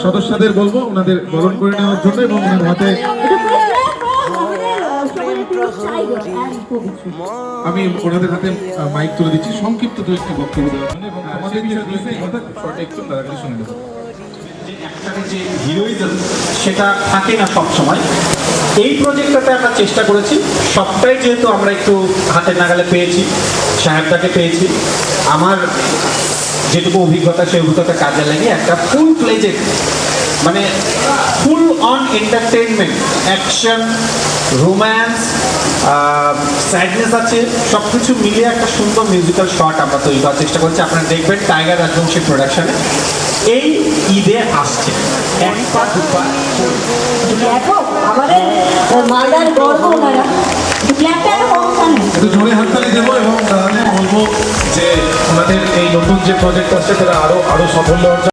সদস্যদের বলবো ওনাদের বরণ করে নেওয়ার জন্য এবং ওনার হাতে আমি ওনাদের হাতে মাইক তুলে দিচ্ছি সংক্ষিপ্ত দু একটি বক্তব্য দেওয়ার জন্য এবং আমাদের একটু তারা শুনে নেব। যে হিরোইজম সেটা থাকে না সব সময়। এই প্রজেক্টটাতে আমরা চেষ্টা করেছি সবটাই, যেহেতু আমরা একটু হাতের নাগালে পেয়েছি, সাহেবটাকে পেয়েছি, আমার যেটুকু অভিজ্ঞতা সেই অভিজ্ঞতা কাজে লাগিয়ে একটা ফুল প্লেজে মানে full on entertainment, action, romance, sadness আছে, সব কিছু মিলিয়ে একটা সুন্দর মিউজিক্যাল শট আমরা তৈরি করার চেষ্টা করছি। আপনারা দেখবেন টাইগার রাজবংশী প্রোডাকশনে এই ঈদে আসছে। একটু জোরে হাততালি দেবো এবং তাহলে বলবো যে ওনাদের এই নতুন যে প্রজেক্ট আসছে তারা আরো সাফল্য অর্জন